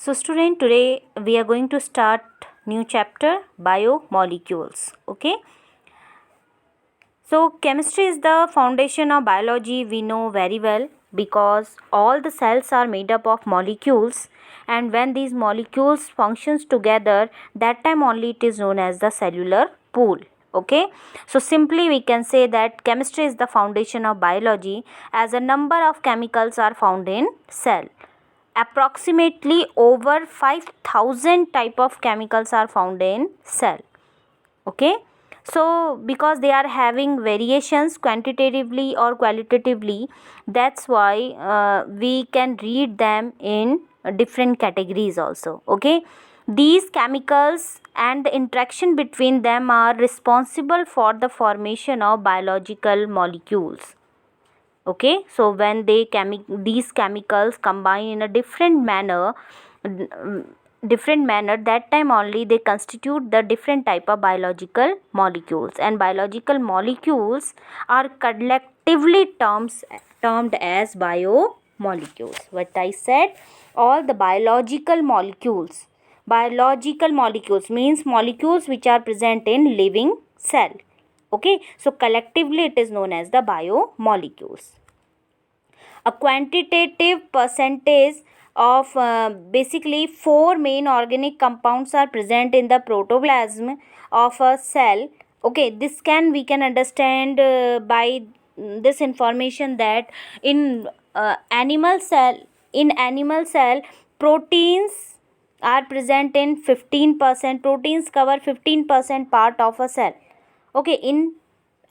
So student, today we are going to start new chapter, biomolecules. Okay. So chemistry is the foundation of biology, we know very well, because all the cells are made up of molecules, and when these molecules functions together, that time only it is known as the cellular pool. Okay, so simply we can say that chemistry is the foundation of biology, as a number of chemicals are found in cell. Approximately over 5000 type of chemicals are found in cell. Okay, so because they are having variations quantitatively or qualitatively, that's why we can read them in different categories also. Okay, these chemicals and the interaction between them are responsible for the formation of biological molecules. Okay, so when these chemicals combine in a different manner, that time only they constitute the different type of biological molecules, and biological molecules are collectively termed as biomolecules. What I said, all the biological molecules means molecules which are present in living cell. Okay, so collectively it is known as the biomolecules. A quantitative percentage of basically 4 main organic compounds are present in the protoplasm of a cell. Okay, this can we can understand by this information that in animal cell, proteins are present in 15%. Proteins cover 15% part of a cell. Okay, in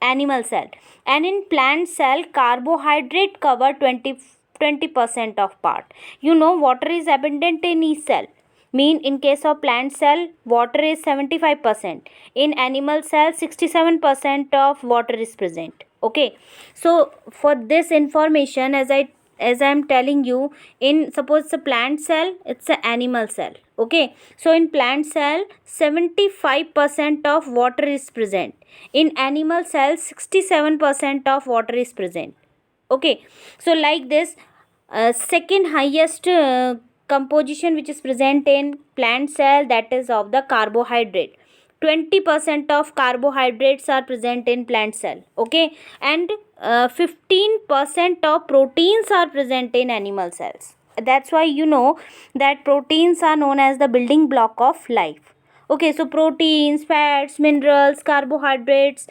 animal cell, and in plant cell carbohydrate cover 20% of part. Water is abundant in each cell, mean in case of plant cell water is 75%, in animal cell 67% of water is present. Okay, so for this information, as I am telling you, in suppose it's a plant cell, it's an animal cell. Okay, so in plant cell 75% of water is present, in animal cell 67% of water is present. Okay, so like this, second highest composition which is present in plant cell, that is of the carbohydrate. 20% of carbohydrates are present in plant cell. Okay, and 15% of proteins are present in animal cells. That's why that proteins are known as the building block of life. Okay, so proteins, fats, minerals, carbohydrates,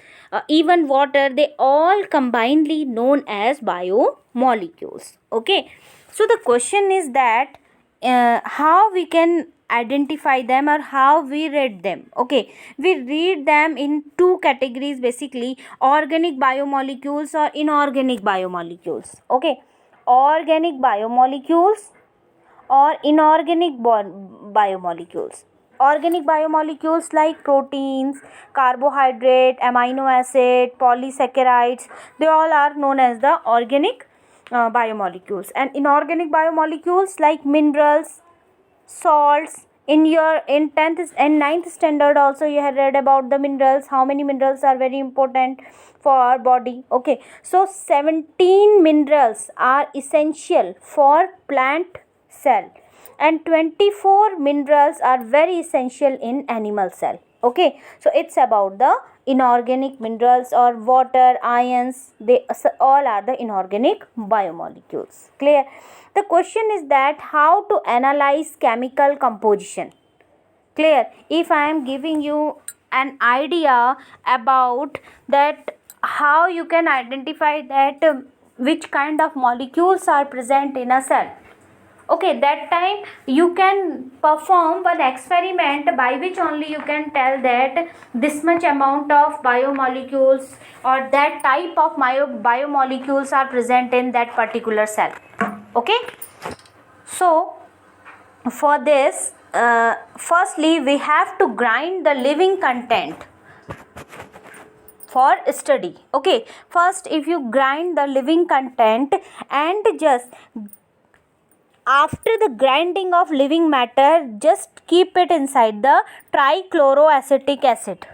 even water, they all combinedly known as biomolecules. Okay, so the question is that how we can identify them or how we read them. Okay, we read them in two categories, basically organic biomolecules or inorganic biomolecules. Okay, organic biomolecules or inorganic biomolecules. Organic biomolecules like proteins, carbohydrate, amino acid, polysaccharides, they all are known as the organic biomolecules. And inorganic biomolecules like minerals, salts. In 10th and 9th standard also you have read about the minerals, how many minerals are very important for our body. Okay, so 17 minerals are essential for plant cell, and 24 minerals are very essential in animal cell. Okay, so it's about the inorganic minerals or water, ions, they all are the inorganic biomolecules. Clear? The question is that how to analyze chemical composition. Clear? If I am giving you an idea about that, how you can identify that which kind of molecules are present in a cell. Okay, that time you can perform one experiment by which only you can tell that this much amount of biomolecules or that type of biomolecules are present in that particular cell. Okay, so for this, firstly we have to grind the living content for study. Okay, first if you grind the living content, and just after the grinding of living matter, just keep it inside the trichloroacetic acid.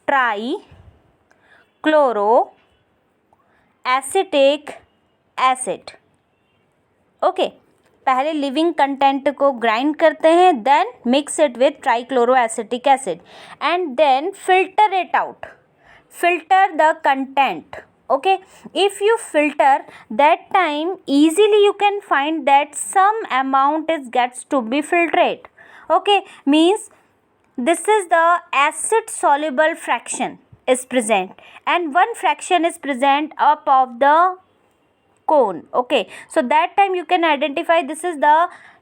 Trichloroacetic acid. Okay, पहले living content को grind करते हैं, then mix it with trichloroacetic acid and then filter it out, filter the content. Okay, if you filter, that time easily you can find that some amount is gets to be filtrate. Okay, means this is the acid soluble fraction is present and one fraction is present up of the cone. Okay, so that time you can identify this is the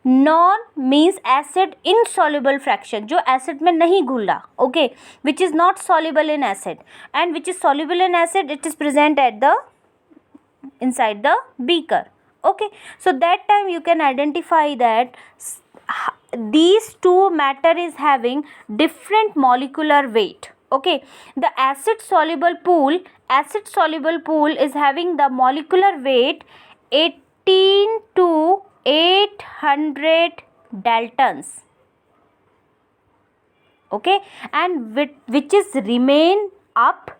non means acid insoluble fraction, जो acid में नहीं घुला. Okay, which is not soluble in acid and which is soluble in acid, it is present at the inside the beaker. Okay, so that time you can identify that these two matter is having different molecular weight. Okay, the acid soluble pool is having the molecular weight 18 to 800 daltons. Okay, and which is remain up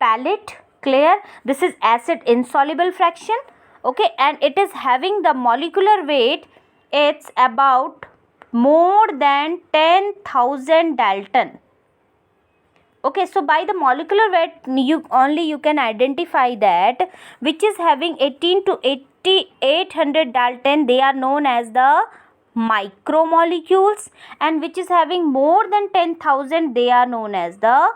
palette. Clear, this is acid insoluble fraction. Okay, and it is having the molecular weight, it's about more than 10,000 dalton. Okay, so by the molecular weight you can identify that which is having 18 to 800 dalton, they are known as the micromolecules, and which is having more than 10,000, they are known as the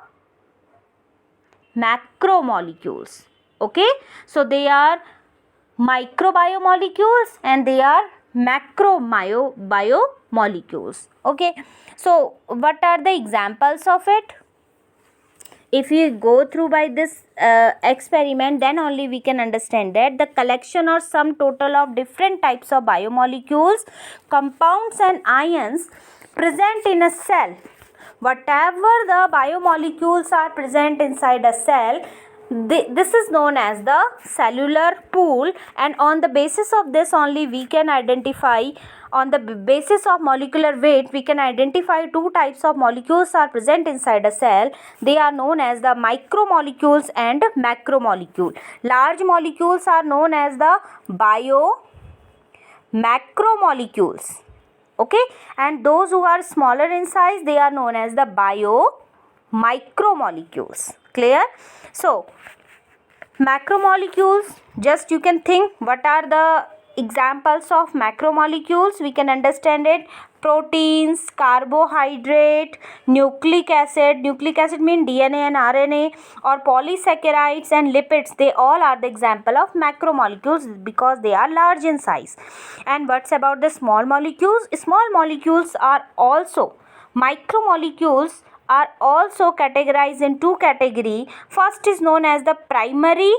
macromolecules. Okay, so they are microbiomolecules and they are macrobiomolecules. Okay, so what are the examples of it? If we go through by this experiment, then only we can understand that the collection or sum total of different types of biomolecules, compounds and ions present in a cell. Whatever the biomolecules are present inside a cell, this is known as the cellular pool, and on the basis of this only we can identify, on the basis of molecular weight we can identify two types of molecules are present inside a cell. They are known as the micromolecules and macromolecule. Large molecules are known as the macromolecules. Okay, and those who are smaller in size, they are known as the micromolecules. Clear? So macromolecules, just you can think what are the examples of macromolecules. We can understand it: proteins, carbohydrate, nucleic acid means DNA and RNA, or polysaccharides and lipids, they all are the example of macromolecules because they are large in size. And what's about the small molecules? Small molecules are also, micromolecules are also categorized in two categories. First is known as the primary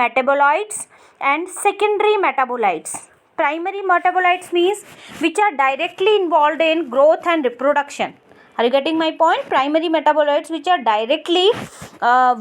metabolites and secondary metabolites. Primary metabolites means which are directly involved in growth and reproduction. Are you getting my point? Primary metabolites which are directly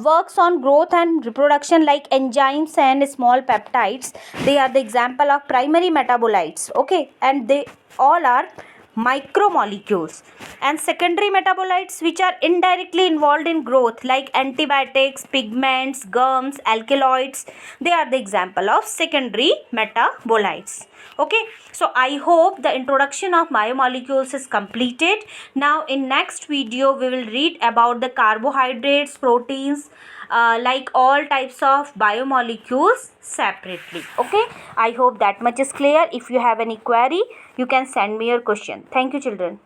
works on growth and reproduction, like enzymes and small peptides, they are the example of primary metabolites. Okay, and they all are micromolecules. And secondary metabolites which are indirectly involved in growth, like antibiotics, pigments, gums, alkaloids, they are the example of secondary metabolites. Okay, so I hope the introduction of biomolecules is completed. Now in next video we will read about the carbohydrates, proteins, like all types of biomolecules separately. Okay, I hope that much is clear. If you have any query, you can send me your question. Thank you, children.